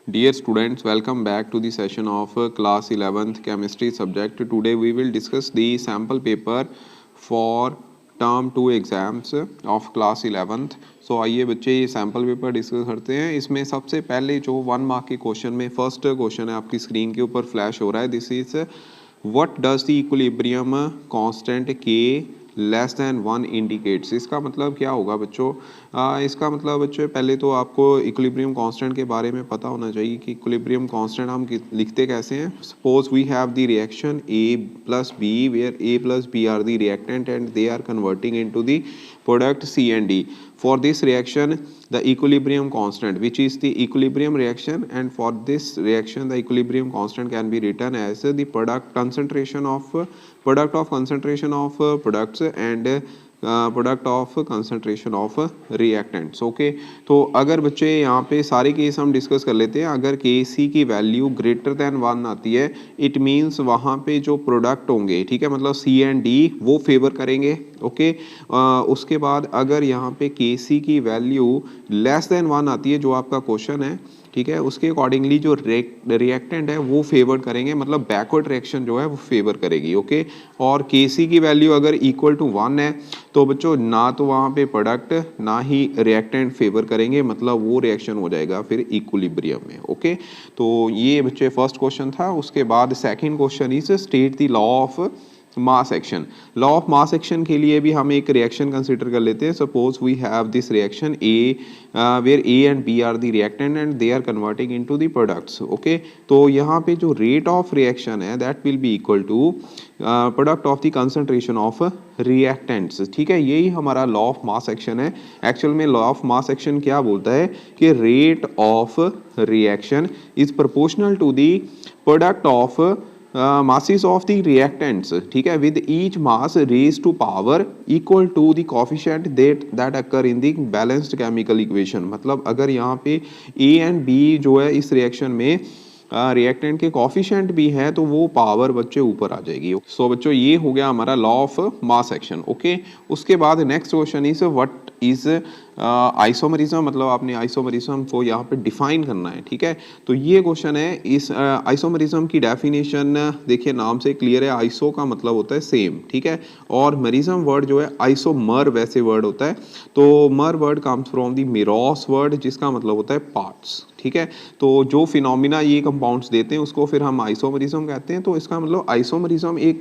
Dear students, welcome back to the session of class 11th chemistry subject. Today we will discuss the sample paper for term 2 exams of class 11th. So आइए बच्चे ये sample paper discuss करते हैं। इसमें सबसे पहले जो 1 mark के क्वेश्चन में फर्स्ट क्वेश्चन है आपकी स्क्रीन के ऊपर फ्लैश हो रहा है। This is what does the equilibrium constant के लेस दैन 1 इंडिकेट्स। इसका मतलब क्या होगा बच्चों? इसका मतलब बच्चों पहले तो आपको इक्विलिब्रियम कांस्टेंट के बारे में पता होना चाहिए कि इक्विलिब्रियम कांस्टेंट हम लिखते कैसे हैं। Suppose we have the reaction A plus B where A plus B are the reactant and they are converting into the product C and D. For this reaction the equilibrium constant, which is the equilibrium reaction, and for this reaction the equilibrium constant can be written as the product concentration of products and product of concentration of reactants. Okay, तो अगर बच्चे यहाँ पे सारे case हम discuss कर लेते हैं। अगर के सी की वैल्यू ग्रेटर दैन 1 आती है, इट मीन्स वहाँ पे जो प्रोडक्ट होंगे, ठीक है, मतलब सी एंड डी वो फेवर करेंगे। ओके, उसके बाद अगर यहाँ पे के सी की वैल्यू लेस दैन 1 आती है, जो आपका क्वेश्चन है, ठीक है, उसके अकॉर्डिंगली जो रिएक्टेंट है वो फेवर करेंगे, मतलब बैकवर्ड रिएक्शन जो है वो फेवर करेगी। ओके, और के सी की वैल्यू अगर इक्वल टू 1 है तो बच्चों ना तो वहाँ पे प्रोडक्ट ना ही रिएक्टेंट फेवर करेंगे, मतलब वो रिएक्शन हो जाएगा फिर इक्विलिब्रियम में। ओके, तो ये बच्चे फर्स्ट क्वेश्चन था। उसके बाद second question is state the law of mass action. Law of mass action के लिए भी हम एक रिएक्शन कंसिडर कर लेते हैं। Suppose we have this reaction A where A and B are the reactant and they are converting into the products. Okay, तो यहाँ पे जो रेट ऑफ रिएक्शन है that will be equal to product of the concentration of reactants. ठीक है, यही हमारा law of mass action है। एक्चुअल में लॉ ऑफ मास एक्शन क्या बोलता है कि rate of reaction is proportional to the product of masses of the reactants, ठीक है, with each mass raised to power equal to the coefficient that occur in the balanced chemical equation। मतलब अगर यहाँ पे A and B जो है इस reaction में रिएक्टेंट के कॉफिशिएंट भी है तो वो पावर बच्चे ऊपर आ जाएगी। सो बच्चों ये हो गया हमारा law of mass action. Okay, उसके बाद next question is what is isomerism. मतलब आपने आइसोमरिज्म को यहाँ पे डिफाइन करना है। ठीक है, तो ये क्वेश्चन है। इस आइसोमरिज्म की डेफिनेशन देखिए, नाम से क्लियर है। आइसो का मतलब होता है सेम, ठीक है, और मरिज्म वर्ड जो है आइसोमर वैसे वर्ड होता है। तो mer word comes from the meros word जिसका मतलब होता है पार्ट्स। ठीक है, तो जो फिनोमिना ये कंपाउंड्स देते हैं उसको फिर हम आइसोमरिज्म कहते हैं। तो इसका मतलब आइसोमरिज्म एक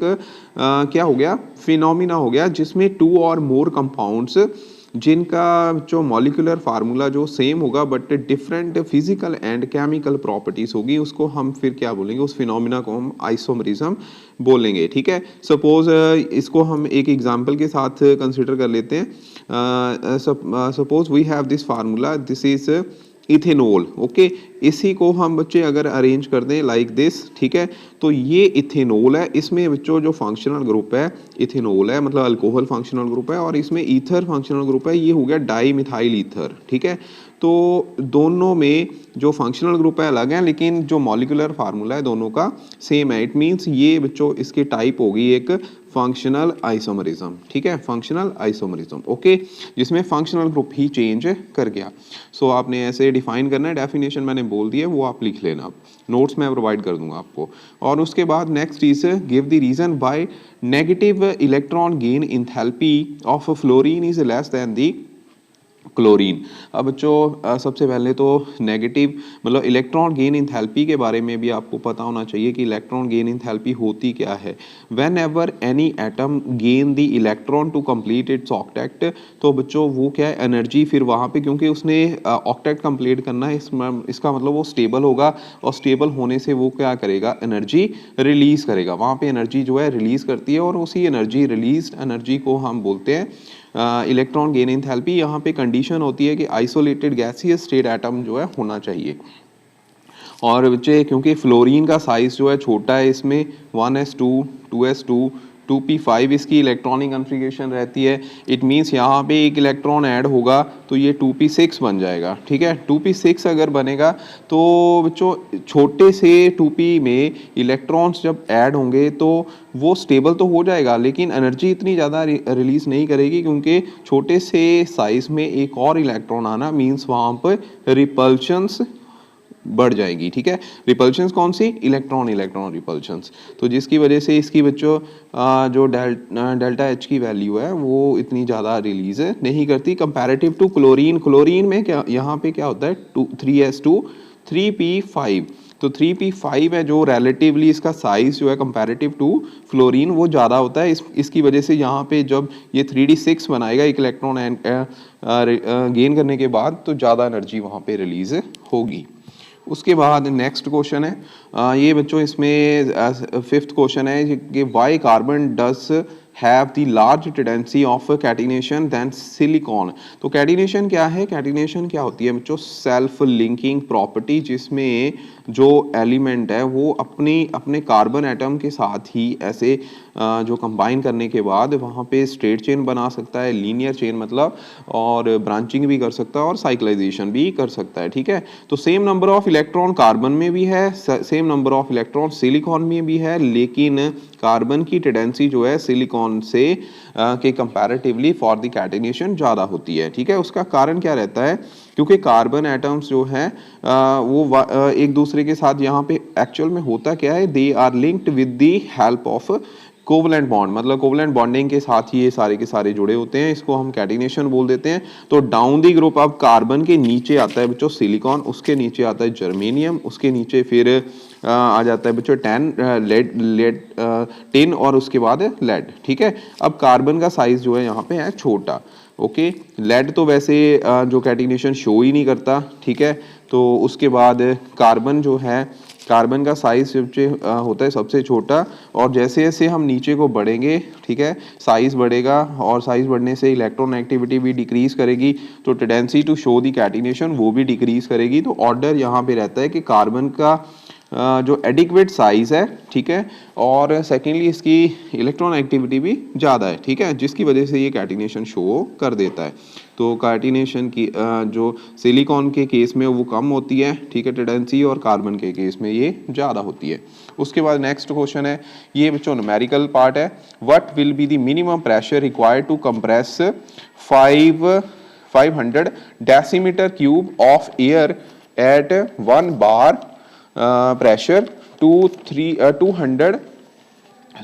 क्या हो गया, फिनोमिना हो गया जिसमें 2 और मोर कंपाउंड्स जिनका जो मॉलिक्यूलर फार्मूला जो सेम होगा but different physical and chemical properties होगी, उसको हम फिर क्या बोलेंगे, उस फिनोमिना को हम आइसोमरिज्म बोलेंगे। ठीक है, सपोज इसको हम एक एग्जांपल के साथ कंसिडर कर लेते हैं। Suppose we have this formula, this is ethanol. Okay, इसी को हम बच्चे अगर अरेंज कर दें लाइक दिस, ठीक है, तो ये इथेनॉल है। इसमें बच्चों जो फंक्शनल ग्रुप है इथेनॉल है, मतलब अल्कोहल फंक्शनल ग्रुप है, और इसमें ईथर फंक्शनल ग्रुप है, ये हो गया डाई मिथाइल ईथर। ठीक है, तो दोनों में जो फंक्शनल ग्रुप है अलग है लेकिन जो मॉलिक्यूलर फार्मूला है दोनों का सेम है। इट मीन्स ये बच्चों इसकी टाइप होगी एक फंक्शनल आइसोमरिज्म। ठीक है, फंक्शनल आइसोमरिज्म। ओके, जिसमें फंक्शनल ग्रुप ही चेंज कर गया। सो आपने ऐसे डिफाइन करना है। डेफिनेशन मैंने बोल दी है, वो आप लिख लेना, नोट्स में प्रोवाइड कर दूंगा आपको। और उसके बाद next is give the reason by negative electron gain enthalpy of fluorine is less than the chlorine. अब बच्चों सबसे पहले तो नेगेटिव मतलब इलेक्ट्रॉन गेन इंथैल्पी के बारे में भी आपको पता होना चाहिए कि इलेक्ट्रॉन गेन इंथैल्पी होती क्या है। Whenever any atom gain the electron to complete its octet, तो बच्चों वो क्या है, एनर्जी फिर वहाँ पे, क्योंकि उसने ऑक्टेट कंप्लीट करना है, इसका मतलब वो स्टेबल होगा, और स्टेबल होने से वो क्या करेगा, एनर्जी रिलीज करेगा। वहाँ पे एनर्जी जो है रिलीज करती है, और उसी एनर्जी रिलीज एनर्जी को हम बोलते हैं इलेक्ट्रॉन गेन इंथैल्पी। यहाँ पे कंडीशन होती है कि आइसोलेटेड गैसियस स्टेट एटम जो है होना चाहिए। और बच्चे क्योंकि फ्लोरीन का साइज जो है छोटा है, इसमें 1s2 2s2 2p5 इसकी इलेक्ट्रॉनिक कन्फिगरेशन रहती है। इट मीन्स यहाँ पे एक इलेक्ट्रॉन ऐड होगा तो ये 2p6 बन जाएगा। ठीक है, 2p6 अगर बनेगा तो बच्चों छोटे से 2p में इलेक्ट्रॉन्स जब ऐड होंगे तो वो स्टेबल तो हो जाएगा लेकिन एनर्जी इतनी ज़्यादा रिलीज नहीं करेगी, क्योंकि छोटे से साइज में एक और इलेक्ट्रॉन आना मीन्स वहाँ पर रिपल्शंस बढ़ जाएगी, ठीक है। रिपल्शंस कौन सी, इलेक्ट्रॉन इलेक्ट्रॉन रिपल्शंस, तो जिसकी वजह से इसकी बच्चों जो डेल्टा एच की वैल्यू है वो इतनी ज़्यादा रिलीज नहीं करती कंपैरेटिव टू क्लोरीन। क्लोरीन में क्या यहाँ पे क्या होता है 3s2 3p5, तो 3p5 है जो रिलेटिवली इसका साइज जो है कंपैरेटिव टू फ्लोरीन वो ज़्यादा होता है। इसकी वजह से यहाँ पे जब ये 3d6 बनाएगा एक इलेक्ट्रॉन गेन करने के बाद तो ज़्यादा एनर्जी वहाँ पे रिलीज होगी। उसके बाद नेक्स्ट क्वेश्चन है ये बच्चों इसमें फिफ्थ क्वेश्चन है कि why carbon does have the large tendency of catenation than silicon. तो कैटिनेशन क्या है, कैटिनेशन क्या होती है बच्चों, सेल्फ लिंकिंग प्रॉपर्टी, जिसमें जो एलिमेंट है वो अपने कार्बन एटम के साथ ही ऐसे जो कंबाइन करने के बाद वहाँ पे स्ट्रेट चेन बना सकता है, लीनियर चेन मतलब, और ब्रांचिंग भी कर सकता है और साइक्लाइजेशन भी कर सकता है, ठीक है। तो same number of electron carbon में भी है, same number of electron silicon में भी है, लेकिन कार्बन की टेंडेंसी जो है सिलिकॉन से के कंपैरेटिवली फॉर द कैटिनेशन ज़्यादा होती है, ठीक है। उसका कारण क्या रहता है, क्योंकि कार्बन एटम्स जो है वो एक दूसरे के साथ यहाँ पे एक्चुअल में होता क्या है, they are linked with the help of covalent bond, मतलब कोवलेंट बॉन्डिंग के साथ ही ये सारे के सारे जुड़े होते हैं, इसको हम कैटिनेशन बोल देते हैं। तो डाउन दी ग्रुप अब कार्बन के नीचे आता है बच्चों सिलिकॉन, उसके नीचे आता है जर्मेनियम, उसके नीचे फिर आ जाता है बच्चों टिन और उसके बाद लेड, ठीक है। अब कार्बन का साइज जो है यहाँ पे है छोटा, ओके। लेड तो वैसे जो कैटिनेशन शो ही नहीं करता, ठीक है। तो उसके बाद कार्बन जो है, कार्बन का साइज होता है सबसे छोटा, और जैसे जैसे हम नीचे को बढ़ेंगे, ठीक है, साइज बढ़ेगा और साइज बढ़ने से इलेक्ट्रॉन एक्टिविटी भी डिक्रीज करेगी, तो tendency to show the catenation वो भी डिक्रीज करेगी। तो ऑर्डर यहाँ पे रहता है कि कार्बन का जो एडिक्वेट साइज है, ठीक है, और सेकेंडली इसकी इलेक्ट्रॉन एक्टिविटी भी ज़्यादा है, ठीक है, जिसकी वजह से ये कैटिनेशन शो कर देता है। तो कैटिनेशन की जो सिलिकॉन के केस में वो कम होती है, ठीक है, टेंडेंसी, और कार्बन के केस में ये ज़्यादा होती है। उसके बाद नेक्स्ट क्वेश्चन है, ये बच्चों न्यूमेरिकल पार्ट है, what will be the minimum pressure required to compress 500 decimetre cube of air at 1 bar pressure 200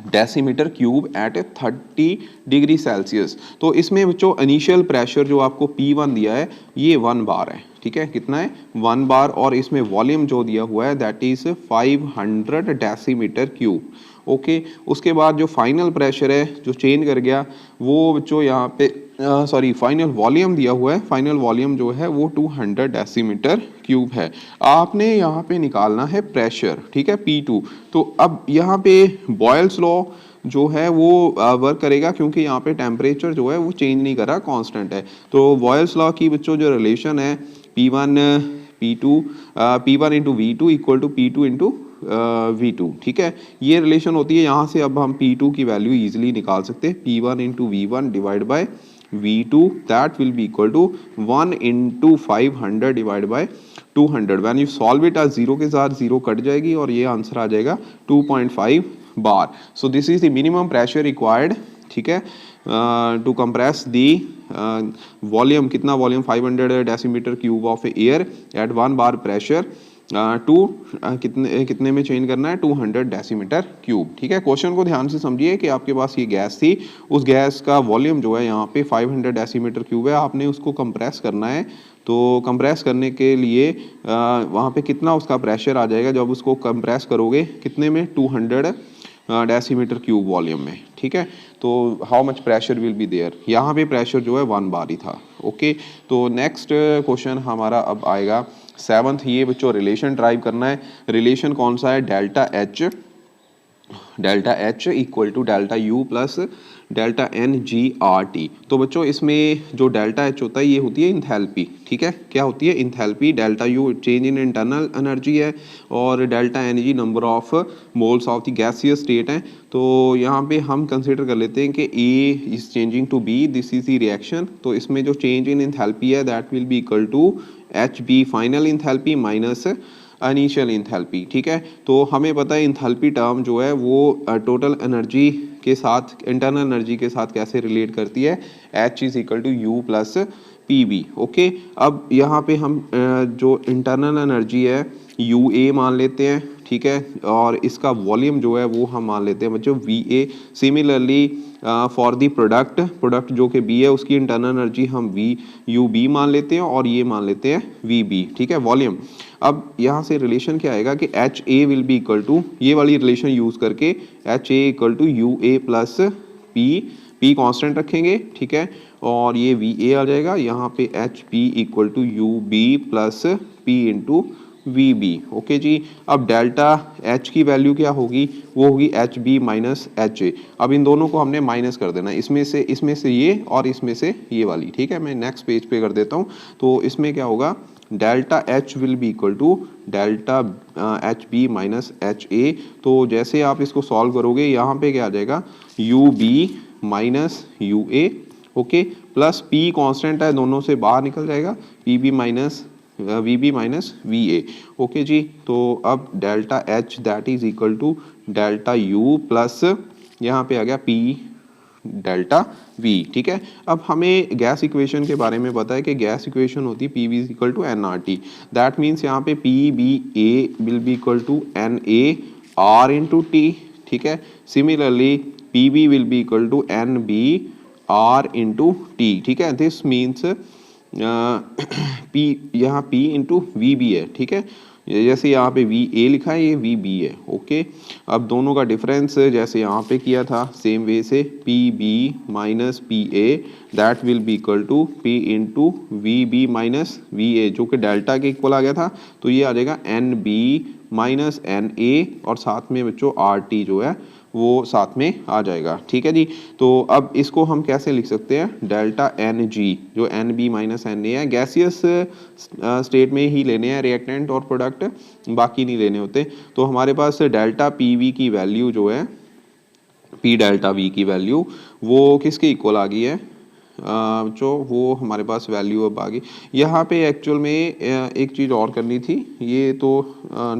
decimetre cube at 30 degree Celsius. तो इसमें बच्चों इनिशियल प्रेशर जो आपको P1 दिया है ये 1 बार है, ठीक है, कितना है 1 बार, और इसमें वॉल्यूम जो दिया हुआ है that is 500 decimetre cube, okay. उसके बाद जो फाइनल प्रेशर है जो चेंज कर गया वो बच्चों यहाँ पे सॉरी फाइनल वॉल्यूम दिया हुआ है, फाइनल वॉल्यूम जो है वो 200 डेसीमीटर क्यूब है। आपने यहाँ पे निकालना है प्रेशर, ठीक है, P2। तो अब यहाँ पे बॉयल्स लॉ जो है वो वर्क करेगा, क्योंकि यहाँ पे टेम्परेचर जो है वो चेंज नहीं कर रहा, कांस्टेंट है। तो बॉयल्स लॉ की बच्चों जो रिलेशन है P1 into V2 equal to P2 into V2, ठीक है, ये रिलेशन होती है। यहाँ से अब हम P2 की वैल्यू इजीली निकाल सकते हैं, P1 into V1 divide by V2 that will be equal to 1 into 500 divide by 200। When you solve it, आज जीरो के साथ जीरो कट जाएगी और ये आंसर आ जाएगा 2.5 bar. So this is the minimum pressure required, ठीक है, टू कंप्रेस दी वॉल्यूम, कितना volume 500 decimetre cube of air at 1 bar pressure to कितने में चेंज करना है 200 डेसीमीटर क्यूब, ठीक है। क्वेश्चन को ध्यान से समझिए कि आपके पास ये गैस थी, उस गैस का वॉल्यूम जो है यहाँ पे 500 डेसीमीटर क्यूब है, आपने उसको कंप्रेस करना है। तो कंप्रेस करने के लिए वहाँ पे कितना उसका प्रेशर आ जाएगा जब उसको कंप्रेस करोगे, कितने में 200 डेसीमीटर क्यूब वॉल्यूम में, ठीक है। तो how much pressure will be there, यहाँ पे प्रेशर जो है 1 बार ही था, ओके। तो नेक्स्ट क्वेश्चन हमारा अब आएगा 7th, ये बच्चों रिलेशन ड्राइव करना है। रिलेशन कौन सा है, delta H equal to delta U plus delta N G R T. तो बच्चों इसमें जो डेल्टा एच होता है ये होती है इंथैल्पी, ठीक है, क्या होती है enthalpy, delta U change in internal energy है, और delta N G number of moles of the gaseous state है। तो यहाँ पे हम कंसिडर कर लेते हैं कि A is changing to B, this is the reaction. तो इसमें जो चेंज इन इंथैल्पी है that will be equal to H B final enthalpy minus initial enthalpy, ठीक है। तो हमें पता है इंथैल्पी टर्म जो है वो टोटल एनर्जी के साथ, इंटरनल एनर्जी के साथ कैसे रिलेट करती है, H is equal to U plus P B, okay. अब यहाँ पे हम जो इंटरनल एनर्जी है UA मान लेते हैं, ठीक है, और इसका वॉल्यूम जो है वो हम मान लेते हैं बच्चों VA। Similarly for the product जो कि B है उसकी इंटरनल एनर्जी हम UB मान लेते हैं और ये मान लेते हैं VB, ठीक है, वॉल्यूम। अब यहाँ से रिलेशन क्या आएगा कि HA will be equal to, ये वाली रिलेशन यूज़ करके HA equal to UA plus P constant रखेंगे, ठीक है, और ये VA आ जाएगा, यहाँ पे HP equal to UB plus P into VB। Okay जी। अब डेल्टा H की वैल्यू क्या होगी, वो होगी HB माइनस HA। अब इन दोनों को हमने माइनस कर देना, इसमें से ये और इसमें से ये वाली, ठीक है। मैं नेक्स्ट पेज पे कर देता हूँ। तो इसमें क्या होगा, delta H will be equal to delta HB minus HA। तो जैसे आप इसको सॉल्व करोगे, यहाँ पे क्या आ जाएगा, UB minus UA, okay, plus P constant है, दोनों से बाहर निकल जाएगा, PB minus VB minus VA। Okay जी। तो अब delta H that is equal to delta U plus यहाँ पे आ गया P डेल्टा V, ठीक है। अब हमें गैस इक्वेशन के बारे में पता है कि गैस इक्वेशन होती है PV is equal to nRT। That means यहाँ पे PBA will be equal to NA R into T, ठीक है। Similarly PB will be equal to NB R into T, ठीक है। दिस मीन्स P यहाँ P into VB है, ठीक है। जैसे यहाँ पे VA लिखा है, ये VB है, ओके। अब दोनों का डिफरेंस जैसे यहाँ पे किया था सेम वे से, PB minus PA that will be equal to P into VB minus VA, जो कि डेल्टा के इक्वल आ गया था। तो ये आ जाएगा NB माइनस NA और साथ में बच्चों RT जो है वो साथ में आ जाएगा, ठीक है जी। तो अब इसको हम कैसे लिख सकते हैं, डेल्टा NG जो NB माइनस NA है, गैसियस स्टेट में ही लेने हैं रिएक्टेंट और प्रोडक्ट, बाकी नहीं लेने होते। तो हमारे पास डेल्टा PV की वैल्यू जो है, P डेल्टा V की वैल्यू वो किसके इक्वल आ गई है, जो वो हमारे पास वैल्यू अब आ गई। यहाँ पे एक्चुअल में एक चीज़ और करनी थी, ये तो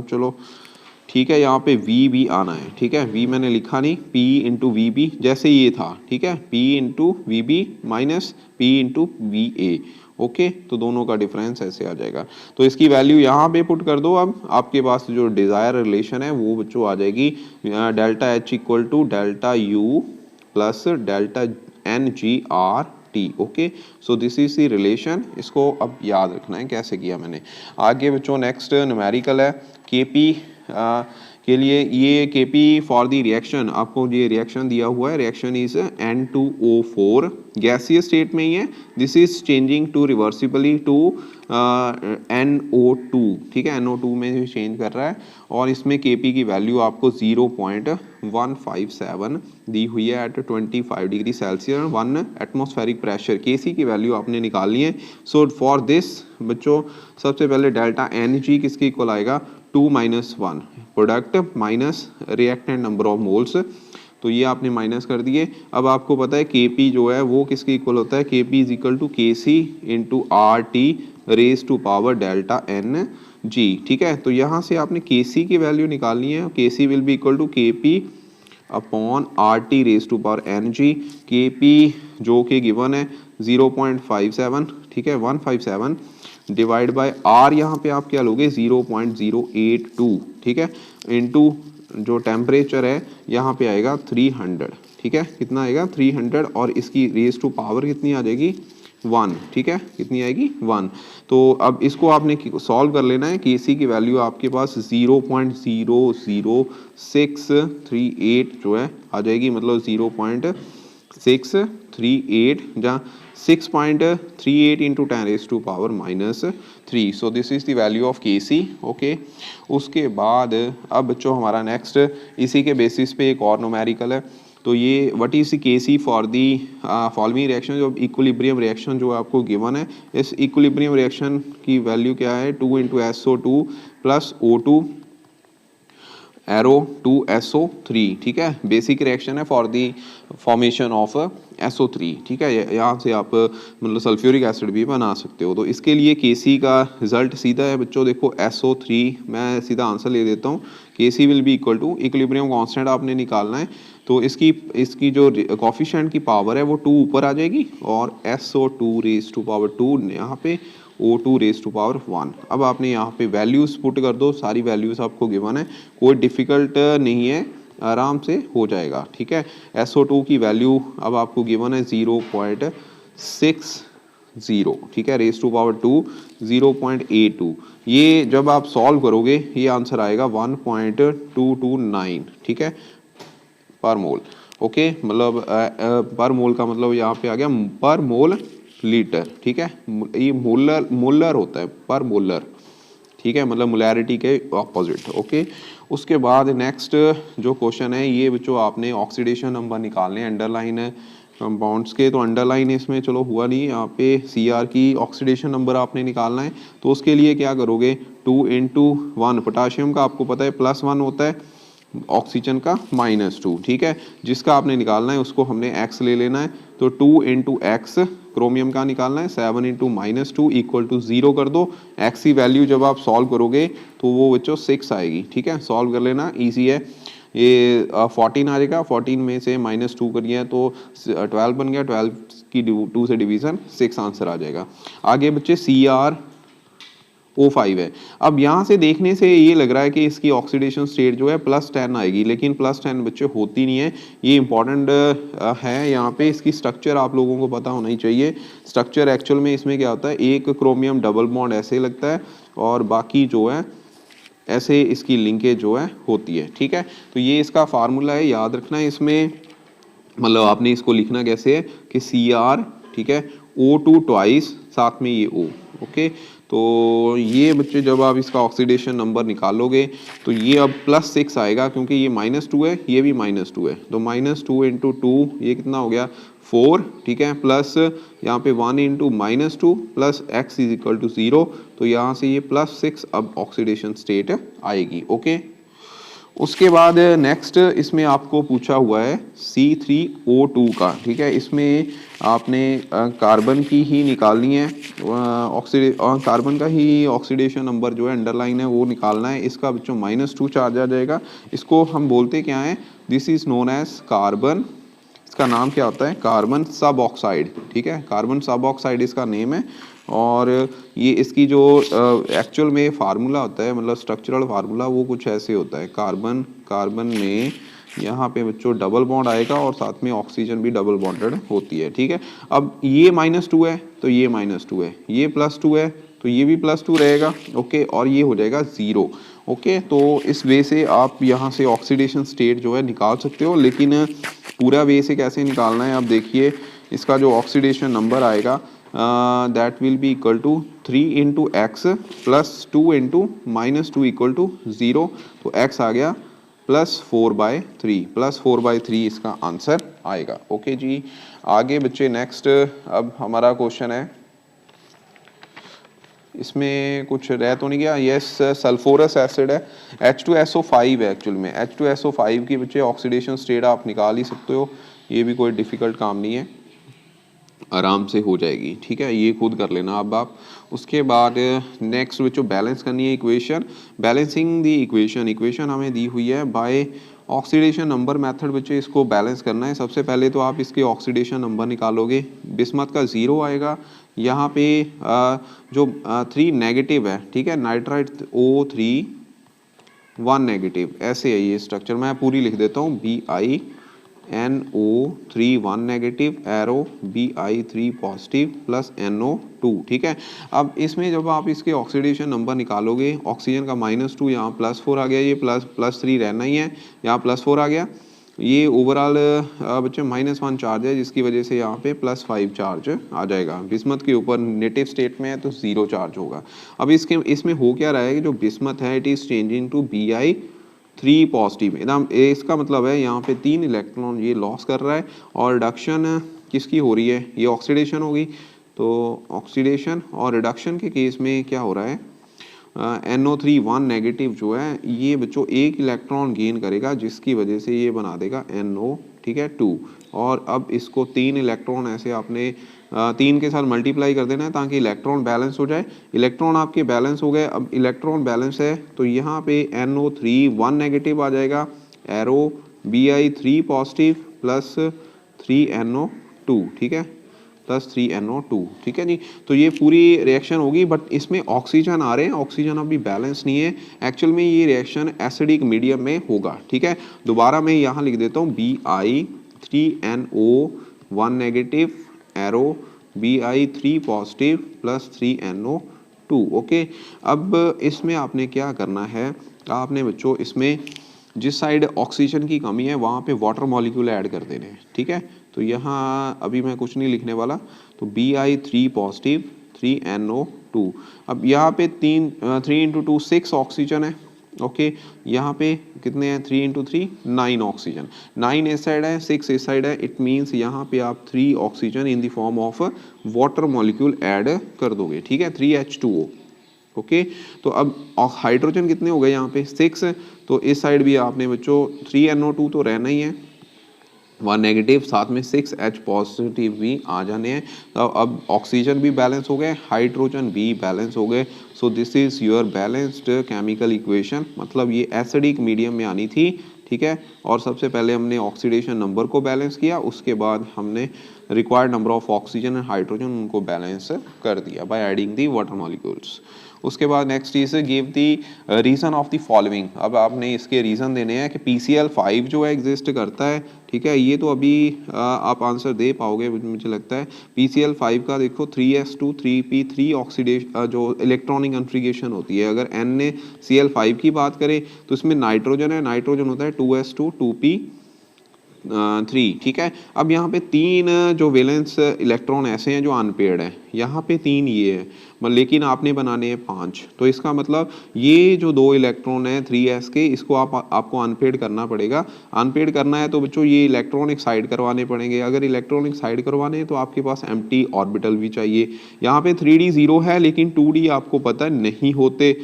चलो ठीक है, यहाँ पे V भी आना है, ठीक है। V मैंने लिखा नहीं, P इंटू VB जैसे ये था, ठीक है, P into VB minus P into VA, okay. तो दोनों का डिफरेंस ऐसे आ जाएगा। तो इसकी वैल्यू यहाँ पे पुट कर दो। अब आपके पास जो डिज़ायर रिलेशन है वो बच्चों आ जाएगी delta H equal to delta U plus delta NGRT, okay. So this is the relation. इसको अब याद रखना है कैसे किया मैंने। आगे बच्चों नेक्स्ट न्यूमेरिकल है KP के लिए। ये KP फॉर द रिएक्शन, आपको ये रिएक्शन दिया हुआ है, reaction is N2O4, gaseous state में ही है। This is changing to reversibly to NO2, ठीक है, NO2 में चेंज कर रहा है। और इसमें KP की वैल्यू आपको 0.157 दी हुई है at 25 degree Celsius 1 atmospheric pressure. KC की वैल्यू आपने निकालनी है। सो फॉर दिस बच्चों सबसे पहले डेल्टा NG किसके इक्वल आएगा, 2 minus 1 product minus reactant number of moles, तो ये आपने माइनस कर दिए। अब आपको पता है KP जो है वो किसके इक्वल होता है, KP is equal to KC into RT raise to power delta NG, ठीक है। तो यहाँ से आपने KC की वैल्यू निकालनी है। KC will be equal to KP upon RT raise to power NG। KP जो कि गिवन है 0.57, ठीक है, 157 डिवाइड बाय R, यहाँ पे आप क्या लोगे 0.082, ठीक है, इनटू जो टेम्परेचर है यहाँ पे आएगा 300, ठीक है, कितना आएगा 300, और इसकी रेज टू पावर कितनी आ जाएगी 1, ठीक है, कितनी आएगी 1। तो अब इसको आपने सॉल्व कर लेना है। KC की वैल्यू आपके पास 0.00638 जो है आ जाएगी, मतलब 0.638 जहाँ 6.38 into 10 raise to power minus 3। So this is the value of KC, okay. उसके बाद अब बच्चों हमारा नेक्स्ट इसी के बेसिस पे एक और न्यूमेरिकल है। तो ये what is the KC for the following reaction, जो इक्विलिब्रियम रिएक्शन जो आपको गिवन है। इस इक्विलिब्रियम रिएक्शन की वैल्यू क्या है, 2 into SO2 plus O2 arrow 2SO3, ठीक है। बेसिक रिएक्शन है for the formation of SO3, ठीक है। यहाँ से आप मतलब सल्फ्यूरिक एसिड भी बना सकते हो। तो इसके लिए KC का रिजल्ट सीधा है बच्चों, देखो SO3, मैं सीधा आंसर ले देता हूँ। KC will be equal to, equilibrium constant आपने निकालना है, तो इसकी जो कोफिशिएंट की पावर है वो 2 ऊपर आ जाएगी, और SO2 रेज टू पावर 2 यहाँ पे O2 रेज टू पावर 1। अब आपने यहाँ पे वैल्यूज़ पुट कर दो, सारी वैल्यूज़ आपको गिवन है, कोई डिफ़िकल्ट नहीं है, आराम से हो जाएगा। ठीक है, SO2 की वैल्यू अब आपको गिवन है 0.60, ठीक है, रेज टू पावर 2 0.82। ये जब आप सॉल्व करोगे ये आंसर आएगा 1.229, ठीक है, पर मोल। ओके, मतलब पर मोल का मतलब यहाँ पे आ गया पर मोल लीटर। ठीक है, ये मोलर होता है, पर मोलर। ठीक है, मतलब मोलैरिटी के ऑपोजिट। ओके, उसके बाद नेक्स्ट जो क्वेश्चन है ये बच्चों आपने ऑक्सीडेशन नंबर निकालने हैं अंडरलाइन कंपाउंड्स के। तो अंडरलाइन इसमें चलो हुआ नहीं, यहाँ पे Cr की ऑक्सीडेशन नंबर आपने निकालना है। तो उसके लिए क्या करोगे, 2 × 1, पोटाशियम का आपको पता है +1 होता है, ऑक्सीजन का -2। ठीक है, जिसका आपने निकालना है उसको हमने x ले लेना है। तो 2 × x क्रोमियम का निकालना है, 7 × -2 = 0 कर दो। x की वैल्यू जब आप सॉल्व करोगे तो वो बच्चों 6 आएगी। ठीक है, सॉल्व कर लेना, ईजी है। ये 14 आ जाएगा, 14 में से -2 करिए तो 12 बन गया, 12 की 2 से डिवीज़न 6 आंसर आ जाएगा। आगे बच्चे CrO5 है। अब यहाँ से देखने से ये लग रहा है कि इसकी ऑक्सीडेशन स्टेट जो है +10 आएगी, लेकिन +10 बच्चे होती नहीं है। ये इंपॉर्टेंट है, यहाँ पे इसकी स्ट्रक्चर आप लोगों को पता होना ही चाहिए। स्ट्रक्चर एक्चुअल में इसमें क्या होता है, एक क्रोमियम डबल बॉन्ड ऐसे लगता है और बाकी जो है ऐसे इसकी लिंकेज जो है होती है। ठीक है, तो ये इसका फार्मूला है, याद रखना है। इसमें मतलब आपने इसको लिखना कैसे है कि Cr, ठीक है, O2 ट्वाइस, साथ में ये O। ओके, तो ये बच्चे जब आप इसका ऑक्सीडेशन नंबर निकालोगे तो ये अब +6 आएगा, क्योंकि ये -2 है, ये भी -2 है। तो -2 × 2 ये कितना हो गया, 4। ठीक है, प्लस यहाँ पे 1 × -2 प्लस x = 0। तो यहाँ से ये +6 अब ऑक्सीडेशन स्टेट आएगी। ओके, उसके बाद नेक्स्ट इसमें आपको पूछा हुआ है C3O2 का। ठीक है, इसमें आपने कार्बन की ही निकालनी है, कार्बन का ही ऑक्सीडेशन नंबर जो है अंडरलाइन है वो निकालना है। इसका बच्चों -2 चार्ज आ जाएगा। इसको हम बोलते क्या है, this is known as carbon, इसका नाम क्या होता है, कार्बन सब ऑक्साइड। ठीक है, कार्बन सब ऑक्साइड इसका नेम है। और ये इसकी जो एक्चुअल में फार्मूला होता है, मतलब स्ट्रक्चरल फार्मूला, वो कुछ ऐसे होता है। कार्बन में यहाँ पे बच्चों डबल बॉन्ड आएगा और साथ में ऑक्सीजन भी डबल बॉन्डेड होती है। ठीक है, अब ये -2 है तो ये -2 है, ये +2 है तो ये भी +2 रहेगा। ओके, और ये हो जाएगा 0। ओके, तो इस वे से आप यहाँ से ऑक्सीडेशन स्टेट जो है निकाल सकते हो, लेकिन पूरा वे से कैसे निकालना है, अब देखिए इसका जो ऑक्सीडेशन नंबर आएगा that will be equal to 3 × x + 2 × -2 = 0। तो x आ गया +4/3, +4/3 इसका आंसर आएगा। ओके जी, आगे बच्चे नेक्स्ट अब हमारा क्वेश्चन है, इसमें कुछ रह तो नहीं गया, यस सल्फोरस एसिड है, H2SO5 है एक्चुअल में। H2SO5 की बच्चे ऑक्सीडेशन स्टेट आप निकाल ही सकते हो, ये भी कोई डिफ़िकल्ट काम नहीं है, आराम से हो जाएगी। ठीक है, ये खुद कर लेना अब आप। उसके बाद नेक्स्ट बच्चों बैलेंस करनी है इक्वेशन, बैलेंसिंग दी इक्वेशन हमें दी हुई है बाय ऑक्सीडेशन नंबर मेथड। बच्चे इसको बैलेंस करना है। सबसे पहले तो आप इसके ऑक्सीडेशन नंबर निकालोगे, बिस्मथ का 0 आएगा, यहाँ पे जो 3 नेगेटिव है, ठीक है, नाइट्राइट O3 1 नेगेटिव, ऐसे है ये स्ट्रक्चर। मैं पूरी लिख देता हूँ, BiNO3 1 negative, arrow Bi3 positive plus NO2। ठीक है, अब इसमें जब आप इसके ऑक्सीडेशन नंबर निकालोगे, ऑक्सीजन का -2, यहाँ +4 आ गया, ये +3 रहना ही है, यहाँ +4 आ गया, ये ओवरऑल बच्चे -1 चार्ज है, जिसकी वजह से यहाँ पे +5 चार्ज आ जाएगा। बिस्मथ के ऊपर नेटिव स्टेट में है तो 0 चार्ज होगा। अब इसमें हो क्या रहा है कि जो बिस्मथ है it is changing to Bi3 positive. एकदम इसका मतलब है यहाँ पे 3 इलेक्ट्रॉन ये लॉस कर रहा है, और रिडक्शन किसकी हो रही है, ये ऑक्सीडेशन होगी। तो ऑक्सीडेशन और रिडक्शन के केस में क्या हो रहा है, NO3 1 नेगेटिव जो है ये बच्चों 1 इलेक्ट्रॉन गेन करेगा, जिसकी वजह से ये बना देगा NO, ठीक है, 2। और अब इसको 3 इलेक्ट्रॉन ऐसे आपने 3 के साथ मल्टीप्लाई कर देना है ताकि इलेक्ट्रॉन बैलेंस हो जाए। इलेक्ट्रॉन आपके बैलेंस हो गए। अब इलेक्ट्रॉन बैलेंस है तो यहाँ पे NO3 1 नेगेटिव आ जाएगा, arrow Bi3 positive plus 3 NO2। ठीक है, प्लस 3NO2, ठीक है जी। तो ये पूरी रिएक्शन होगी, बट इसमें ऑक्सीजन आ रहे हैं, ऑक्सीजन अभी बैलेंस नहीं है। एक्चुअल में ये रिएक्शन एसिडिक मीडियम में होगा, ठीक है। दोबारा मैं यहाँ लिख देता हूँ Bi3NO1 negative arrow Bi3 positive plus 3NO2, okay. अब इसमें आपने क्या करना है, आपने बच्चों इसमें जिस साइड ऑक्सीजन की कमी है वहाँ पे वाटर मॉलिक्यूल ऐड कर देने हैं, ठीक है। तो यहाँ अभी मैं कुछ नहीं लिखने वाला, तो Bi3 पॉजिटिव 3NO2। अब यहाँ पे 3 इंटू 2 6 ऑक्सीजन है, ओके। यहाँ पे कितने हैं, 3 इंटू 3 9 ऑक्सीजन, 9 इस साइड है 6 इस साइड है। इट मीन्स यहाँ पे आप 3 oxygen in the form of water molecule add कर दोगे, ठीक है, 3H2O, ओके। तो अब हाइड्रोजन कितने हो गए यहाँ पे 6, तो इस साइड भी आपने बच्चों 3NO2 तो रहना ही है, 1 नेगेटिव, साथ में 6H पॉजिटिव भी आ जाने हैं। तो अब ऑक्सीजन भी बैलेंस हो गए, हाइड्रोजन भी बैलेंस हो गए। सो this is your balanced chemical equation, मतलब ये एसिडिक मीडियम में आनी थी, ठीक है। और सबसे पहले हमने ऑक्सीडेशन नंबर को बैलेंस किया, उसके बाद हमने required number of oxygen and hydrogen उनको बैलेंस कर दिया by adding the water molecules. उसके बाद नेक्स्ट चीज़ है give the reason of the following. अब आपने इसके रीज़न देने हैं कि PCl5 जो है एग्जिस्ट करता है, ठीक है। ये तो अभी आप आंसर दे पाओगे मुझे लगता है। PCl5 का देखो 3s2 3p3 ऑक्सीडेशन जो इलेक्ट्रॉनिक कन्फिगरेशन होती है, अगर NaCl5 की बात करें तो इसमें नाइट्रोजन है, नाइट्रोजन होता है 2s2 2p3, ठीक है। अब यहाँ पे 3 जो वैलेंस इलेक्ट्रॉन ऐसे हैं जो अनपेयर्ड हैं, यहाँ पे 3 ये है, लेकिन आपने बनाने हैं 5। तो इसका मतलब ये जो 2 इलेक्ट्रॉन है 3s के, इसको आपको अनपेयर्ड करना पड़ेगा। अनपेयर्ड करना है तो बच्चों ये इलेक्ट्रॉन एक साइड करवाने पड़ेंगे। अगर इलेक्ट्रॉन एक साइड करवाने हैं तो आपके पास एम्प्टी ऑर्बिटल भी चाहिए। यहाँ पे 3d 0 है, लेकिन 2d आपको पता नहीं होते,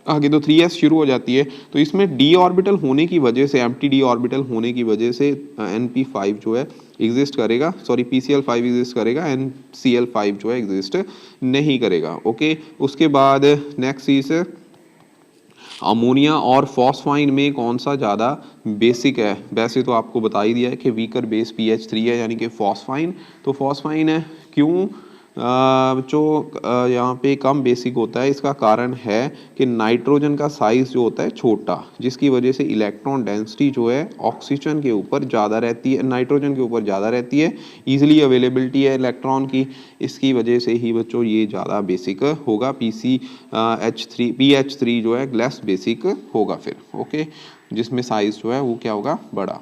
आगे तो 3s शुरू हो जाती है। तो इसमें d ऑर्बिटल होने की वजह से, एम्प्टी d ऑर्बिटल होने की वजह से NP5 जो है एग्जिस्ट करेगा, सॉरी PCl5 एग्जिस्ट करेगा, NCl5 जो है एग्जिस्ट नहीं करेगा, ओके। उसके बाद नेक्स्ट चीज है अमोनिया और फॉस्फाइन में कौन सा ज़्यादा बेसिक है। वैसे तो आपको बता ही दिया है कि वीकर बेस pH3 है, यानी कि फॉस्फाइन। तो फॉस्फाइन है क्यों बच्चों यहाँ पे कम बेसिक होता है, इसका कारण है कि नाइट्रोजन का साइज जो होता है छोटा, जिसकी वजह से इलेक्ट्रॉन डेंसिटी जो है ऑक्सीजन के ऊपर ज़्यादा रहती है, नाइट्रोजन के ऊपर ज़्यादा रहती है, ईजिली अवेलेबिलिटी है इलेक्ट्रॉन की, इसकी वजह से ही बच्चों ये ज़्यादा बेसिक होगा। PH3 जो है लेस बेसिक होगा फिर, ओके, जिसमें साइज जो है वो क्या होगा, बड़ा,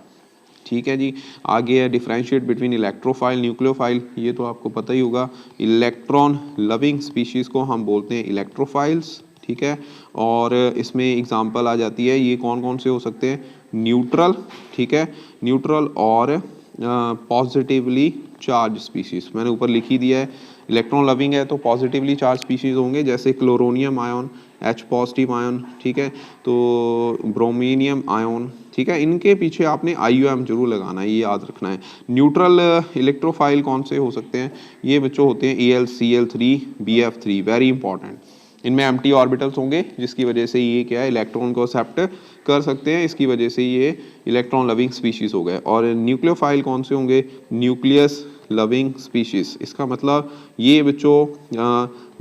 ठीक है जी। आगे है डिफरेंशिएट बिटवीन इलेक्ट्रोफाइल न्यूक्लियोफाइल, ये तो आपको पता ही होगा। इलेक्ट्रॉन लविंग स्पीशीज़ को हम बोलते हैं इलेक्ट्रोफाइल्स, ठीक है। और इसमें एग्जांपल आ जाती है, ये कौन कौन से हो सकते हैं, न्यूट्रल, ठीक है, न्यूट्रल और पॉजिटिवली चार्ज स्पीशीज़, मैंने ऊपर लिख ही दिया है। इलेक्ट्रॉन लविंग है तो पॉजिटिवली चार्ज स्पीशीज़ होंगे, जैसे chloronium ion H positive ion, ठीक है, तो ब्रोमीनियम आयन, ठीक है। इनके पीछे आपने IUM जरूर लगाना है, ये याद रखना है। न्यूट्रल इलेक्ट्रोफाइल कौन से हो सकते हैं, ये बच्चों होते हैं AlCl3 BF3, वेरी इंपॉर्टेंट। इनमें एम्प्टी ऑर्बिटल्स होंगे, जिसकी वजह से ये क्या है, इलेक्ट्रॉन को एक्सेप्ट कर सकते हैं, इसकी वजह से ये इलेक्ट्रॉन लविंग स्पीशीज़ हो गए। और न्यूक्लियोफाइल कौन से होंगे, न्यूक्लियस लविंग स्पीशीज़, इसका मतलब ये बच्चों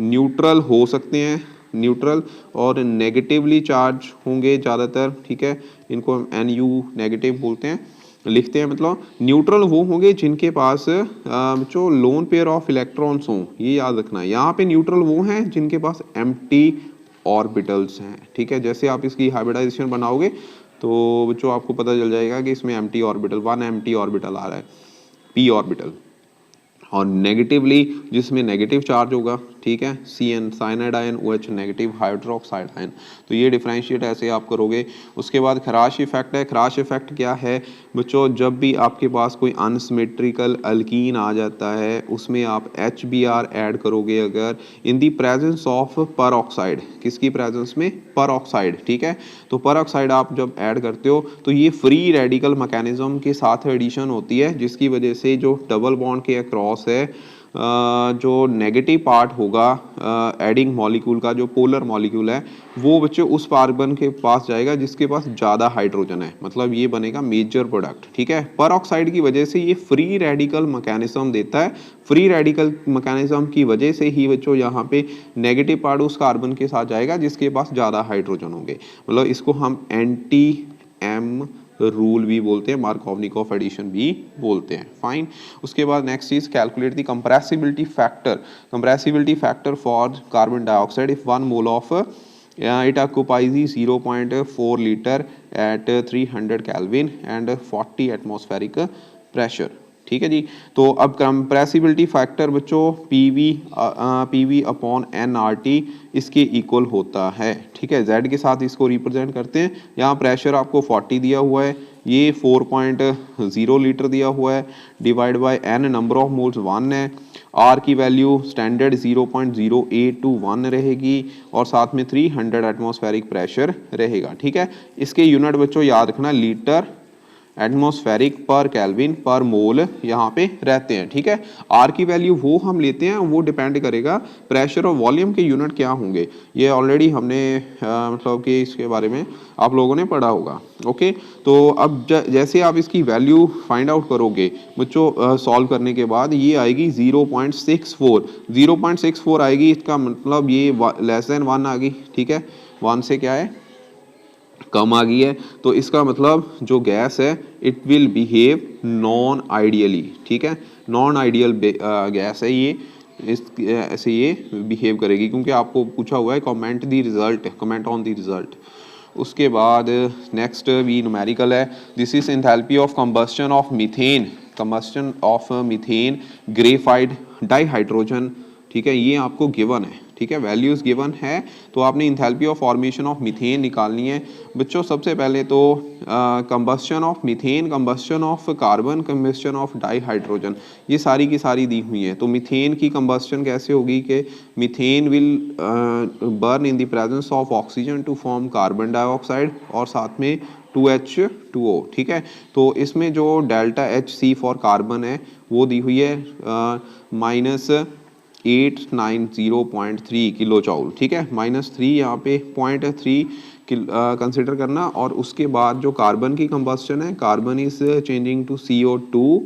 न्यूट्रल हो सकते हैं, न्यूट्रल और नेगेटिवली चार्ज होंगे ज़्यादातर, ठीक है, इनको हम NU नेगेटिव बोलते हैं, लिखते हैं। मतलब न्यूट्रल वो होंगे जिनके पास जो लोन पेयर ऑफ इलेक्ट्रॉन्स हों, ये याद रखना है। यहाँ पे न्यूट्रल वो हैं जिनके पास एम्प्टी ऑर्बिटल्स हैं, ठीक है। जैसे आप इसकी हाइब्रिडाइजेशन बनाओगे तो बच्चों आपको पता चल जाएगा कि इसमें एम्प्टी ऑर्बिटल, 1 एम्प्टी ऑर्बिटल आ रहा है, p ऑर्बिटल। और नेगेटिवली जिसमें नेगेटिव चार्ज होगा, ठीक है, CN cyanide ion, OH negative hydroxide ion. तो ये डिफरेंशिएट ऐसे आप करोगे। उसके बाद खराश इफेक्ट है। खराश इफेक्ट क्या है बच्चों, जब भी आपके पास कोई अनसिमेट्रिकल अल्कीन आ जाता है, उसमें आप HBr ऐड करोगे अगर इन दी प्रेजेंस ऑफ पर ऑक्साइड, किसकी प्रेजेंस में, पर ऑक्साइड, ठीक है। तो पर ऑक्साइड आप जब ऐड करते हो तो ये फ्री रेडिकल मैकेनिज्म के साथ एडिशन होती है, जिसकी वजह से जो डबल बॉन्ड के अक्रॉस है जो नेगेटिव पार्ट होगा एडिंग मॉलिक्यूल का, जो पोलर मॉलिक्यूल है वो बच्चों उस कार्बन के पास जाएगा जिसके पास ज़्यादा हाइड्रोजन है, मतलब ये बनेगा मेजर प्रोडक्ट। ठीक है, पर ऑक्साइड की वजह से ये फ्री रेडिकल मैकेनिज्म देता है। फ्री रेडिकल मैकेनिज्म की वजह से ही बच्चों यहाँ पे नेगेटिव पार्ट उस कार्बन के साथ जाएगा जिसके पास ज़्यादा हाइड्रोजन होंगे, मतलब इसको हम एंटी एम रूल भी बोलते हैं, मार्कोवनिकॉफ एडिशन भी बोलते हैं। फाइन। उसके बाद नेक्स्ट चीज, calculate the compressibility factor. Compressibility factor for carbon dioxide if 1 mole of it occupies 0.4 liter at 300 Kelvin and 40 atmospheric pressure। ठीक है जी। तो अब कंप्रेसिबिलिटी फैक्टर बच्चों पीवी अपॉन NRT इसके इक्वल होता है। ठीक है, Z के साथ इसको रिप्रेजेंट करते हैं। यहाँ प्रेशर आपको 40 दिया हुआ है, ये 4.0 लीटर दिया हुआ है, divide by N number of moles 1 है, R की वैल्यू स्टैंडर्ड 0.0821 रहेगी और साथ में 300 एटमॉस्फेरिक प्रेशर रहेगा। ठीक है, इसके यूनिट बच्चों याद रखना लीटर एटमॉस्फेरिक पर केल्विन पर मोल यहाँ पे रहते हैं। ठीक है, आर की वैल्यू वो हम लेते हैं, वो डिपेंड करेगा प्रेशर और वॉल्यूम के यूनिट क्या होंगे, ये ऑलरेडी हमने मतलब कि इसके बारे में आप लोगों ने पढ़ा होगा। ओके, तो अब जैसे आप इसकी वैल्यू फाइंड आउट करोगे बच्चों सॉल्व करने के बाद, ये आएगी 0.64 आएगी। इसका मतलब ये लेस देन 1 आ गई। ठीक है, 1 से क्या है कम आ गई है, तो इसका मतलब जो गैस है it will behave non ideally. ठीक है, नॉन आइडियल गैस है ये, इस ऐसे ये बिहेव करेगी, क्योंकि आपको पूछा हुआ है comment the result, comment on the result. उसके बाद नेक्स्ट भी न्यूमेरिकल है। This is enthalpy of combustion of methane, combustion of methane graphite dihydrogen. ठीक है, ये आपको गिवन है। ठीक है, वैल्यूज गिवन है, तो आपने enthalpy of formation of methane निकालनी है बच्चों। सबसे पहले तो combustion of methane, combustion of carbon, combustion of dihydrogen, ये सारी की सारी दी हुई है। तो मीथेन की कंबस्शन कैसे होगी कि methane will burn in the presence of oxygen to form carbon dioxide और साथ में 2H2O। ठीक है, तो इसमें जो डेल्टा HC फॉर कार्बन है वो दी हुई है -890.3 किलो जॉउल। ठीक है, -3 यहाँ पे 0.3 कंसिडर करना, और उसके बाद जो कार्बन की कंबस्शन है, carbon is changing to CO2।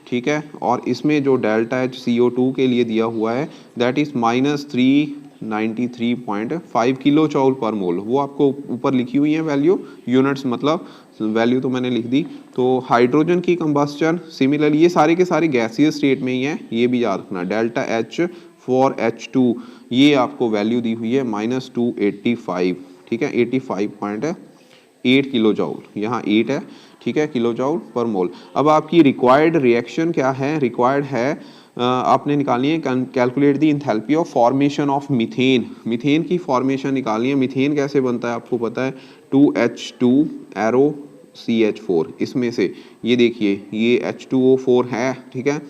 ठीक है, और इसमें जो डेल्टा H CO2 के लिए दिया हुआ है that is -393.5 kilo joule per मोल। वो आपको ऊपर लिखी हुई है वैल्यू, यूनिट्स मतलब वैल्यू तो मैंने लिख दी। तो हाइड्रोजन की कंबस्शन सिमिलरली, ये सारे के सारे गैसियस स्टेट में ही है, ये भी याद रखना। डेल्टा H फॉर H2 ये आपको वैल्यू दी हुई है -285। ठीक है, 85.8 किलो जॉउल, यहाँ 8 है। ठीक है, किलो जॉउल पर मोल। अब आपकी रिक्वायर्ड रिएक्शन क्या है, रिक्वायर्ड है आपने निकालनी है calculate the enthalpy of formation of methane. Methane की फॉर्मेशन निकालनी है। मीथेन कैसे बनता है आपको पता है, 2H2 एरो CH4, इसमें से ये देखिए ये H2O4 है। ठीक है,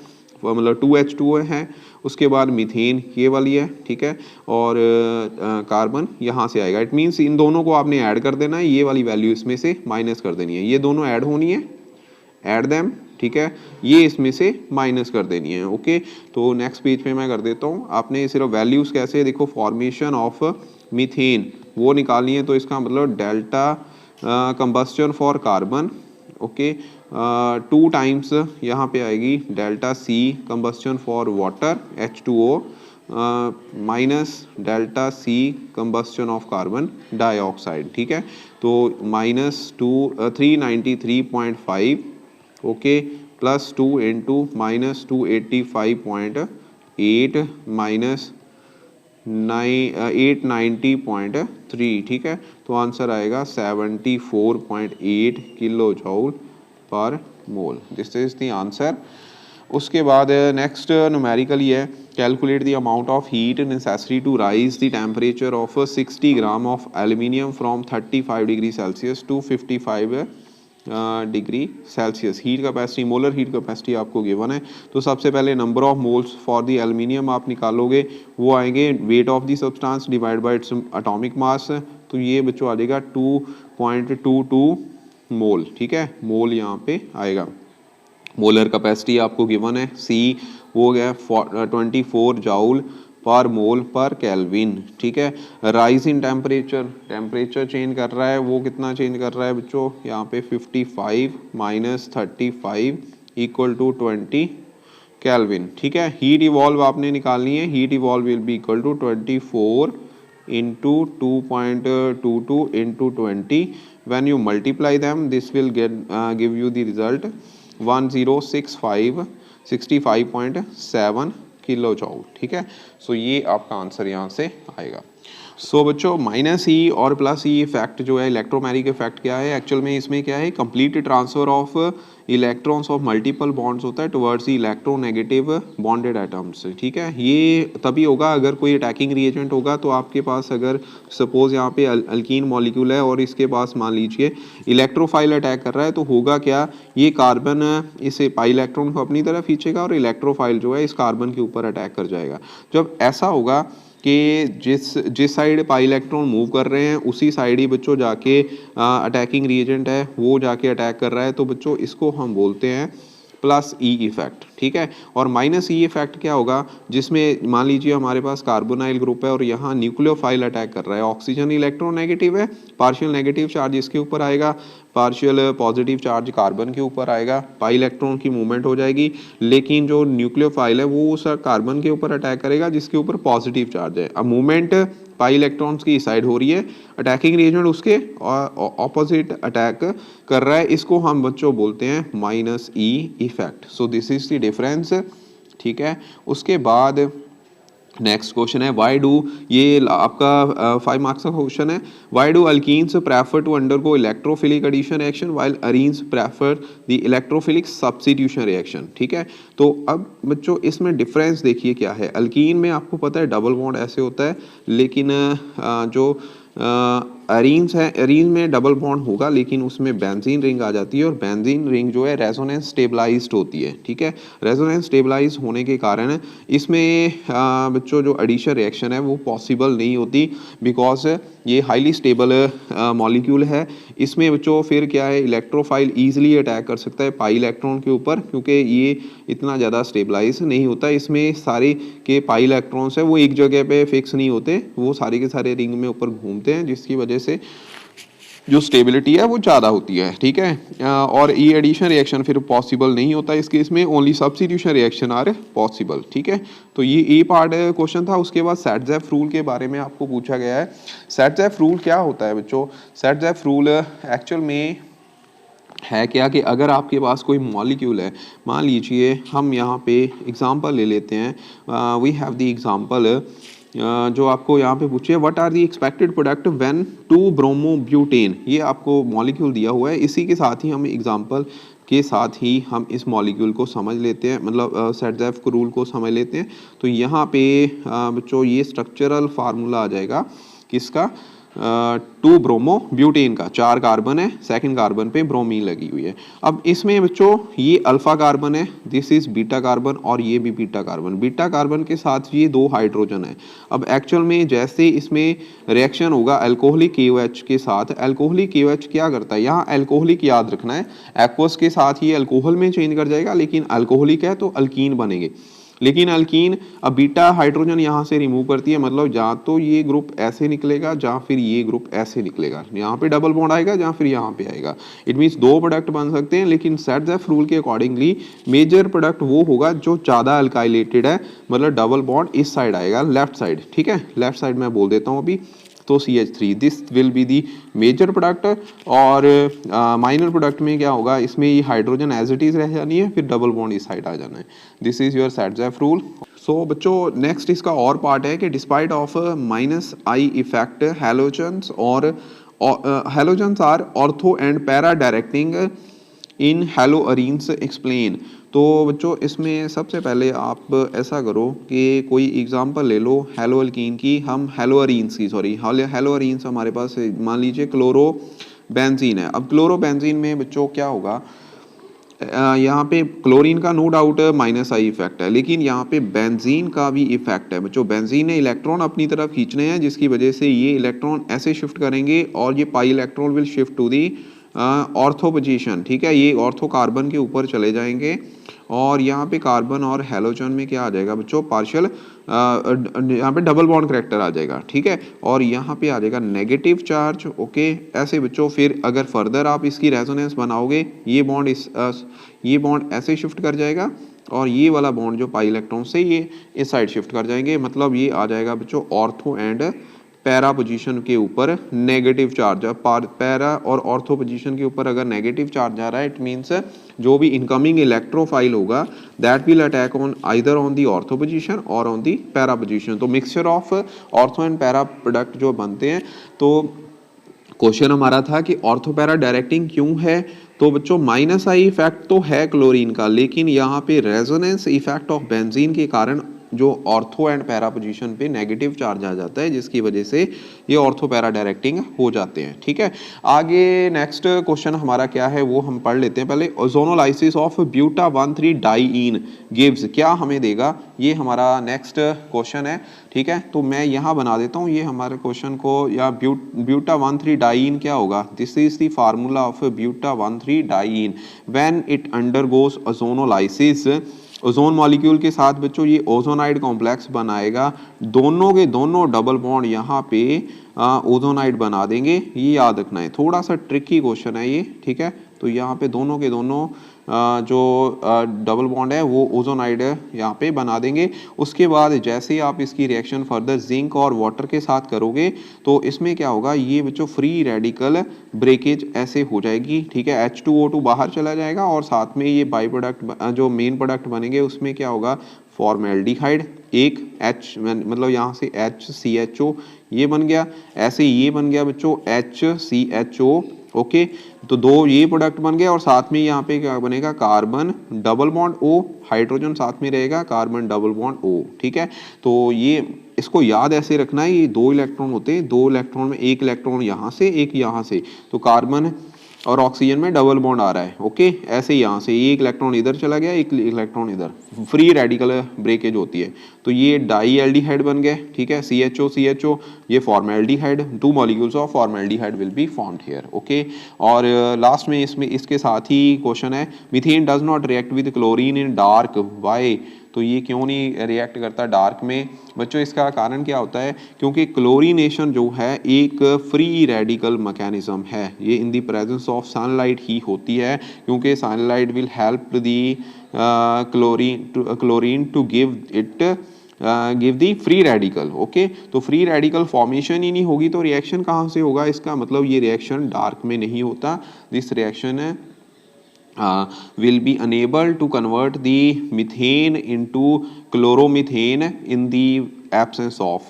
मतलब 2H2O है, उसके बाद मीथेन ये वाली है। ठीक है, और कार्बन यहाँ से आएगा। इट मीन्स इन दोनों को आपने ऐड कर देना है, ये वाली वैल्यू इसमें से माइनस कर देनी है, ये दोनों ऐड होनी है, ऐड देम। ठीक है, ये इसमें से माइनस कर देनी है। ओके, तो नेक्स्ट पेज पे मैं कर देता हूँ। आपने सिर्फ वैल्यूज कैसे देखो, फॉर्मेशन ऑफ मीथेन वो निकालनी है, तो इसका मतलब delta combustion for carbon. Okay, 2 times यहाँ पे आएगी delta C combustion for water H2O minus delta C combustion of carbon dioxide. ठीक है, तो -393.5 ओके प्लस 2 इंटू -285.8 माइनस 890.3। ठीक है, तो आंसर आएगा 74.8 kilo joule per mole. This is the answer. उसके बाद नेक्स्ट न्यूमेरिकल ये है, calculate the amount of heat necessary to raise the temperature of 60 gram of aluminium from 35 degree Celsius to 55 degree Celsius. Heat capacity, molar heat capacity आपको given है। तो सबसे पहले number of moles for the aluminium आप निकालोगे, वो आएंगे weight of the substance divide by its atomic mass. तो ये बच्चों आ जाएगा 2.22 मोल। ठीक है, मोल यहाँ पे आएगा। मोलर कैपेसिटी आपको गिवन है C, वो हो गया 24 जूल पर मोल पर केल्विन, ठीक है। Rise in temperature, temperature change कर रहा है, वो कितना चेंज कर रहा है बच्चों, यहाँ पे 55 माइनस 35 इक्वल टू 20 केल्विन, ठीक है। हीट इवॉल्व आपने निकालनी है, heat evolve will be equal to 24 into 2.22 into 20. When you multiply them, this will give you the result 65.7 kilo joule, ठीक है। सो ये आपका आंसर यहाँ से आएगा। सो बच्चों माइनस ई और प्लस ई इफेक्ट जो है इलेक्ट्रोमैग्नेटिक इफेक्ट क्या है, एक्चुअल में इसमें क्या है, complete transfer of electrons of multiple bonds होता है towards the electronegative bonded atoms, ठीक है। ये तभी होगा अगर कोई अटैकिंग रिएजेंट होगा, तो आपके पास अगर सपोज यहाँ पे अल्कीन मॉलिक्यूल है और इसके पास मान लीजिए इलेक्ट्रोफाइल अटैक कर रहा है, तो होगा क्या, ये कार्बन इस पाई इलेक्ट्रॉन को अपनी तरफ खींचेगा और इलेक्ट्रोफाइल जो है इस कार्बन के ऊपर अटैक कर जाएगा। जब ऐसा होगा कि जिस साइड पाई इलेक्ट्रॉन मूव कर रहे हैं उसी साइड ही बच्चों जाके अटैकिंग रिएजेंट है वो जाके अटैक कर रहा है, तो बच्चों इसको हम बोलते हैं प्लस ई इफेक्ट, ठीक है। और माइनस ई इफेक्ट क्या होगा, जिसमें मान लीजिए हमारे पास कार्बोनाइल ग्रुप है और यहाँ न्यूक्लियोफाइल अटैक कर रहा है, ऑक्सीजन इलेक्ट्रोनेगेटिव है, पार्शियल नेगेटिव चार्ज इसके ऊपर आएगा, पार्शियल पॉजिटिव चार्ज कार्बन के ऊपर आएगा, पाई इलेक्ट्रॉन की मूवमेंट हो जाएगी, लेकिन जो न्यूक्लियोफाइल है वो उस कार्बन के ऊपर अटैक करेगा जिसके ऊपर पॉजिटिव चार्ज है। अब मूवमेंट पाई इलेक्ट्रॉन्स की साइड हो रही है, अटैकिंग रिएजेंट उसके ऑपोजिट अटैक कर रहा है, इसको हम बच्चों बोलते हैं minus E effect. So this is the difference, ठीक है। उसके बाद नेक्स्ट क्वेश्चन है व्हाई डू, ये आपका 5 मार्क्स का क्वेश्चन है, why do alkenes prefer to undergo electrophilic addition reaction while arenes prefer the electrophilic substitution reaction, ठीक है। तो अब बच्चों इसमें डिफरेंस देखिए क्या है, अल्कीन में आपको पता है डबल बॉन्ड ऐसे होता है, लेकिन जो अरीन्स है, अरीन में डबल बॉन्ड होगा लेकिन उसमें बेंजीन रिंग आ जाती है, और बेंजीन रिंग जो है रेजोनेंस स्टेबलाइज्ड होती है, ठीक है। रेजोनेंस स्टेबलाइज होने के कारण इसमें बच्चों जो एडिशन रिएक्शन है वो पॉसिबल नहीं होती, बिकॉज ये हाईली स्टेबल मॉलिक्यूल है। इसमें बच्चों फिर क्या है, इलेक्ट्रोफाइल ईजिली अटैक कर सकता है पाई इलेक्ट्रॉन के ऊपर, क्योंकि ये इतना ज़्यादा स्टेबलाइज नहीं होता, इसमें सारे के पाई इलेक्ट्रॉन्स है वो एक जगह पे फिक्स नहीं होते, वो सारे के सारे रिंग में ऊपर घूमते हैं, जिसकी वजह से जो स्टेबिलिटी है वो ज़्यादा होती है, ठीक है। और ई एडिशन रिएक्शन फिर पॉसिबल नहीं होता इस केस में, only substitution reaction are possible, ठीक है। तो ये पार्ट क्वेश्चन था। उसके बाद सेट-ज़ेफ रूल के बारे में आपको पूछा गया है। सेट-ज़ेफ रूल क्या होता है बच्चों, सेट-ज़ेफ रूल एक्चुअल में है क्या कि अगर आपके पास कोई मॉलिक्यूल है, मान लीजिए हम यहाँ पे एग्जांपल ले लेते हैं, वी हैव द एग्जांपल जो आपको यहाँ पे पूछिए, what are the expected product when 2 bromobutane, ये आपको मॉलिक्यूल दिया हुआ है, इसी के साथ ही हम एग्जांपल के साथ ही हम इस मॉलिक्यूल को समझ लेते हैं, मतलब सेट-ज़ेफ रूल को समझ लेते हैं। तो यहाँ पे बच्चों ये स्ट्रक्चरल फार्मूला आ जाएगा किसका, 2 ब्रोमोब्यूटेन का, 4 कार्बन है, सेकंड कार्बन पे ब्रोमीन लगी हुई है। अब इसमें बच्चों ये अल्फा कार्बन है, दिस इज बीटा कार्बन, और ये भी बीटा कार्बन, बीटा कार्बन के साथ ये 2 हाइड्रोजन है। अब एक्चुअल में जैसे इसमें रिएक्शन होगा अल्कोहलिक KOH के साथ, अल्कोहलिक KOH क्या करता है, यहाँ अल्कोहलिक याद रखना है, एक्वस के साथ ये अल्कोहल में चेंज कर जाएगा, लेकिन अल्कोहलिक है तो अल्कीन बनेंगे, लेकिन अल्कीन अब बीटा हाइड्रोजन यहाँ से रिमूव करती है, मतलब जहाँ तो ये ग्रुप ऐसे निकलेगा जहाँ फिर ये ग्रुप ऐसे निकलेगा, यहाँ पे डबल बॉन्ड आएगा जहाँ फिर यहाँ पे आएगा। इट मीन्स 2 प्रोडक्ट बन सकते हैं, लेकिन सेट-ज़ेफ रूल के अकॉर्डिंगली मेजर प्रोडक्ट वो होगा जो ज़्यादा अल्काइलेटेड है, मतलब डबल बॉन्ड इस साइड आएगा, लेफ्ट साइड, ठीक है। लेफ्ट साइड मैं बोल देता हूँ अभी, तो CH3 this will be the major product, और माइनर प्रोडक्ट में क्या होगा, इसमें ये हाइड्रोजन एज इट इज रह जानी है, फिर डबल बॉन्ड इस साइड आ जाना है। This is your Saytzeff rule. So बच्चों नेक्स्ट इसका और पार्ट है कि despite of minus I effect halogens और halogens are ortho and para directing in haloarenes explain. तो बच्चों इसमें सबसे पहले आप ऐसा करो कि कोई एग्जांपल ले लो हैलोअल्कीन की, हम हैलोअरीन्स की, सॉरी हैलोअरीन्स हमारे पास मान लीजिए क्लोरो बेंजीन है। अब क्लोरो बेंजीन में बच्चों क्या होगा, यहाँ पे क्लोरीन का no doubt minus I effect है, लेकिन यहाँ पे बेंजीन का भी इफेक्ट है बच्चों। बेंजीन ने इलेक्ट्रॉन अपनी तरफ खींचने हैं, जिसकी वजह से ये इलेक्ट्रॉन ऐसे शिफ्ट करेंगे और ये pi electron will shift to the ortho position, ठीक है, ये ऑर्थो कार्बन के ऊपर चले जाएंगे और यहाँ पे कार्बन और हैलोजन में क्या आ जाएगा बच्चों, पार्शियल यहाँ पे डबल बॉन्ड करैक्टर आ जाएगा, ठीक है, और यहाँ पे आ जाएगा नेगेटिव चार्ज, ओके। ऐसे बच्चों फिर अगर फर्दर आप इसकी रेजोनेंस बनाओगे, ये बॉन्ड ऐसे शिफ्ट कर जाएगा और ये वाला बॉन्ड जो पाई इलेक्ट्रॉन से ये इस साइड शिफ्ट कर जाएंगे, मतलब ये आ जाएगा बच्चों ऑर्थो एंड पैरा पोजीशन के ऊपर नेगेटिव चार्ज। पैरा और ऑर्थो पोजीशन के ऊपर अगर नेगेटिव चार्ज आ रहा है, इट मीन्स जो भी इनकमिंग इलेक्ट्रोफाइल होगा that will attack on either on the ortho position और ऑन दी पैरा पोजीशन। तो mixture of ortho and para product जो बनते हैं। तो क्वेश्चन हमारा था कि ऑर्थो पैरा डायरेक्टिंग क्यों है, तो बच्चों माइनस आई इफेक्ट तो है क्लोरीन का, लेकिन यहाँ पे रेजोनेंस इफेक्ट ऑफ बेंजीन के कारण जो ऑर्थो एंड पैरा पोजीशन पे नेगेटिव चार्ज आ जाता है, जिसकी वजह से ये ऑर्थो पैरा डायरेक्टिंग हो जाते हैं, ठीक है। आगे नेक्स्ट क्वेश्चन हमारा क्या है वो हम पढ़ लेते हैं पहले। Ozonolysis of buta 1,3 diene gives, क्या हमें देगा, ये हमारा नेक्स्ट क्वेश्चन है, ठीक है। तो मैं यहाँ बना देता हूँ ये हमारे क्वेश्चन को, या ब्यूटा 1,3 डाइईन क्या होगा, this is the formula of buta 1,3 diene when it undergoes ozonolysis. Ozone molecule के साथ बच्चों ये ओजोनाइड कॉम्प्लेक्स बनाएगा, दोनों के दोनों डबल बॉन्ड यहाँ पे ओजोनाइड बना देंगे, ये याद रखना है, थोड़ा सा ट्रिकी क्वेश्चन है ये, ठीक है। तो यहाँ पे दोनों के दोनों जो डबल बॉन्ड है वो ओजोनाइड यहाँ पे बना देंगे। उसके बाद जैसे आप इसकी रिएक्शन फर्दर जिंक और वाटर के साथ करोगे तो इसमें क्या होगा, ये बच्चों फ्री रेडिकल ब्रेकेज ऐसे हो जाएगी, ठीक है। H2O2 बाहर चला जाएगा और साथ में ये बाई प्रोडक्ट जो मेन प्रोडक्ट बनेंगे उसमें क्या होगा, फॉर्मेल्डिहाइड, एक H मतलब यहाँ से HCHO ये बन गया, ऐसे ये बन गया बच्चों HCHO, ओके। तो दो ये प्रोडक्ट बन गए और साथ में यहाँ पे क्या बनेगा, carbon double bond O, hydrogen साथ में रहेगा, कार्बन डबल बॉन्ड O, ठीक है। तो ये इसको याद ऐसे रखना है, ये दो इलेक्ट्रॉन होते हैं, दो इलेक्ट्रॉन में एक इलेक्ट्रॉन यहाँ से एक यहाँ से, तो कार्बन और ऑक्सीजन में डबल बॉन्ड आ रहा है, ओके। ऐसे यहाँ से एक इलेक्ट्रॉन इधर चला गया, एक इलेक्ट्रॉन इधर, फ्री रेडिकल ब्रेकेज होती है। तो ये डाई एल्डिहाइड बन गए, ठीक है, CHO ये formaldehyde, 2 molecules of formaldehyde will be formed here, okay. और लास्ट में इसमें इसके साथ ही क्वेश्चन है, methane does not react with chlorine in dark, why, तो ये क्यों नहीं रिएक्ट करता डार्क में बच्चों, इसका कारण क्या होता है, क्योंकि क्लोरीनेशन जो है एक फ्री रेडिकल मैकेनिज्म है, ये in the presence of sunlight ही होती है, क्योंकि sunlight will help the chlorine to give the free radical, okay. तो फ्री रेडिकल फॉर्मेशन ही नहीं होगी तो रिएक्शन कहाँ से होगा, इसका मतलब ये रिएक्शन डार्क में नहीं होता, this reaction will be unable to convert the methane into chloromethane in the absence of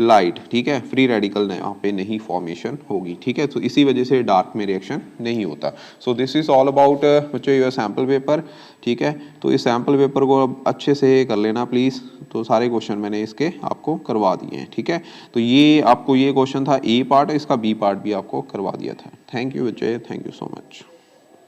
light, ठीक है। फ्री रेडिकल यहाँ पे नहीं फॉर्मेशन होगी, ठीक है। तो इसी वजह से डार्क में रिएक्शन नहीं होता। सो दिस इज ऑल अबाउट बच्चों योर सैम्पल पेपर, ठीक है। तो इस सैम्पल पेपर को अच्छे से कर लेना प्लीज़। तो सारे क्वेश्चन मैंने इसके आपको करवा दिए हैं, ठीक है। तो ये आपको ये क्वेश्चन था A पार्ट, इसका B पार्ट भी आपको करवा दिया था। थैंक यू बच्चे, थैंक यू सो मच।